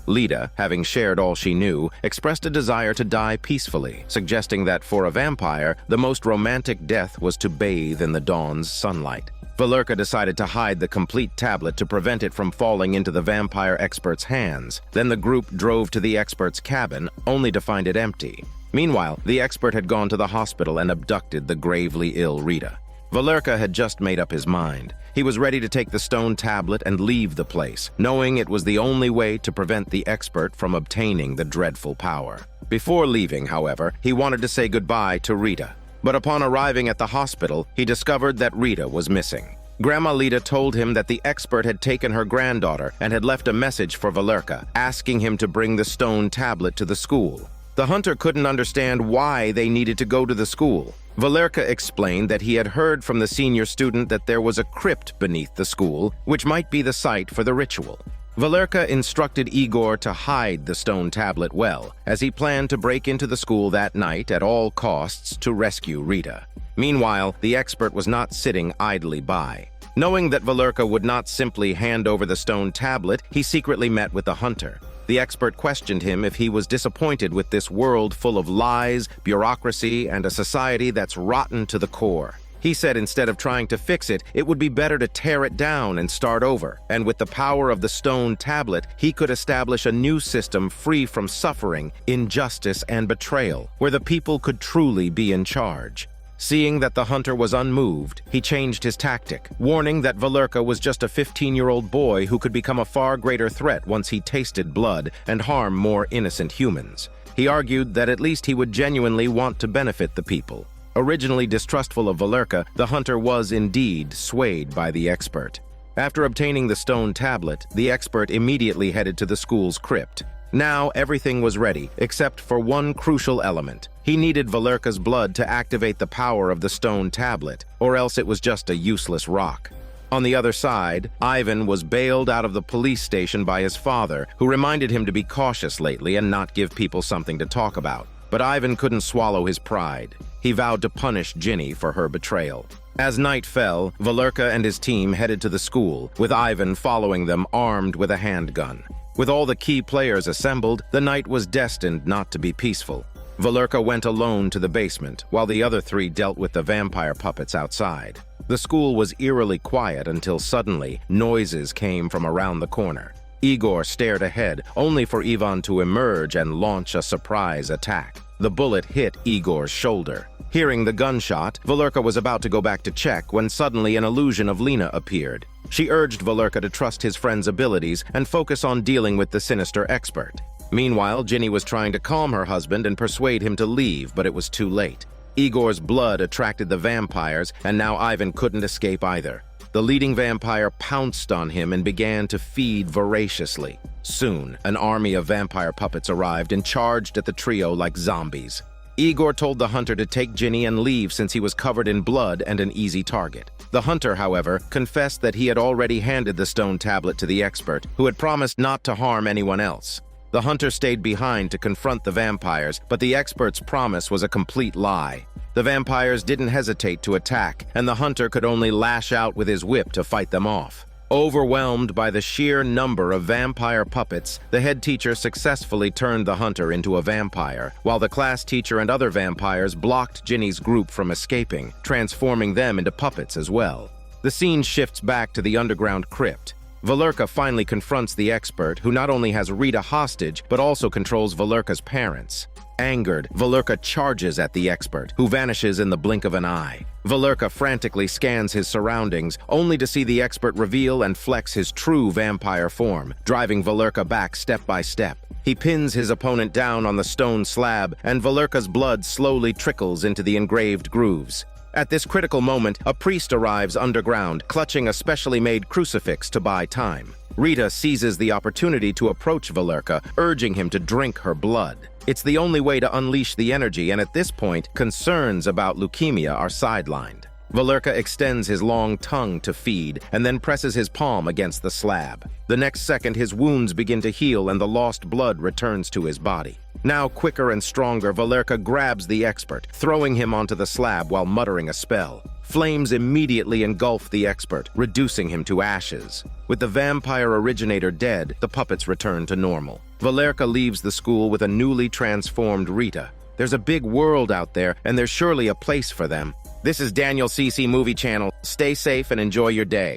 Lita, having shared all she knew, expressed a desire to die peacefully, suggesting that for a vampire, the most romantic death was to bathe in the dawn's sunlight. Volga decided to hide the complete tablet to prevent it from falling into the vampire expert's hands. Then the group drove to the expert's cabin, only to find it empty. Meanwhile, the expert had gone to the hospital and abducted the gravely ill Rita. Volga had just made up his mind. He was ready to take the stone tablet and leave the place, knowing it was the only way to prevent the expert from obtaining the dreadful power. Before leaving, however, he wanted to say goodbye to Rita. But upon arriving at the hospital, he discovered that Rita was missing. Grandma Lita told him that the expert had taken her granddaughter and had left a message for Volga, asking him to bring the stone tablet to the school. The hunter couldn't understand why they needed to go to the school. Volga explained that he had heard from the senior student that there was a crypt beneath the school, which might be the site for the ritual. Volga instructed Igor to hide the stone tablet well, as he planned to break into the school that night at all costs to rescue Rita. Meanwhile, the expert was not sitting idly by. Knowing that Volga would not simply hand over the stone tablet, he secretly met with the hunter. The expert questioned him if he was disappointed with this world full of lies, bureaucracy, and a society that's rotten to the core. He said instead of trying to fix it, it would be better to tear it down and start over. And with the power of the stone tablet, he could establish a new system free from suffering, injustice, and betrayal, where the people could truly be in charge. Seeing that the hunter was unmoved, he changed his tactic, warning that Volga was just a 15-year-old boy who could become a far greater threat once he tasted blood and harm more innocent humans. He argued that at least he would genuinely want to benefit the people. Originally distrustful of Volga, the hunter was indeed swayed by the expert. After obtaining the stone tablet, the expert immediately headed to the school's crypt. Now everything was ready, except for one crucial element. He needed Volga's blood to activate the power of the stone tablet, or else it was just a useless rock. On the other side, Ivan was bailed out of the police station by his father, who reminded him to be cautious lately and not give people something to talk about. But Ivan couldn't swallow his pride. He vowed to punish Ginny for her betrayal. As night fell, Volga and his team headed to the school, with Ivan following them armed with a handgun. With all the key players assembled, the night was destined not to be peaceful. Volga went alone to the basement, while the other three dealt with the vampire puppets outside. The school was eerily quiet until suddenly noises came from around the corner. Igor stared ahead, only for Ivan to emerge and launch a surprise attack. The bullet hit Igor's shoulder. Hearing the gunshot, Volga was about to go back to check when suddenly an illusion of Lena appeared. She urged Volga to trust his friend's abilities and focus on dealing with the sinister expert. Meanwhile, Ginny was trying to calm her husband and persuade him to leave, but it was too late. Igor's blood attracted the vampires, and now Ivan couldn't escape either. The leading vampire pounced on him and began to feed voraciously. Soon, an army of vampire puppets arrived and charged at the trio like zombies. Igor told the hunter to take Ginny and leave since he was covered in blood and an easy target. The hunter, however, confessed that he had already handed the stone tablet to the expert, who had promised not to harm anyone else. The hunter stayed behind to confront the vampires, but the expert's promise was a complete lie. The vampires didn't hesitate to attack, and the hunter could only lash out with his whip to fight them off. Overwhelmed by the sheer number of vampire puppets, the head teacher successfully turned the hunter into a vampire, while the class teacher and other vampires blocked Ginny's group from escaping, transforming them into puppets as well. The scene shifts back to the underground crypt. Volga finally confronts the expert, who not only has Rita hostage, but also controls Volga's parents. Angered, Volga charges at the expert, who vanishes in the blink of an eye. Volga frantically scans his surroundings, only to see the expert reveal and flex his true vampire form, driving Volga back step by step. He pins his opponent down on the stone slab, and Volga's blood slowly trickles into the engraved grooves. At this critical moment, a priest arrives underground, clutching a specially made crucifix to buy time. Rita seizes the opportunity to approach Volga, urging him to drink her blood. It's the only way to unleash the energy, and at this point, concerns about leukemia are sidelined. Volga extends his long tongue to feed, and then presses his palm against the slab. The next second, his wounds begin to heal and the lost blood returns to his body. Now quicker and stronger, Volga grabs the expert, throwing him onto the slab while muttering a spell. Flames immediately engulf the expert, reducing him to ashes. With the vampire originator dead, the puppets return to normal. Volga leaves the school with a newly transformed Rita. There's a big world out there, and there's surely a place for them. This is Daniel CC Movie Channel. Stay safe and enjoy your day.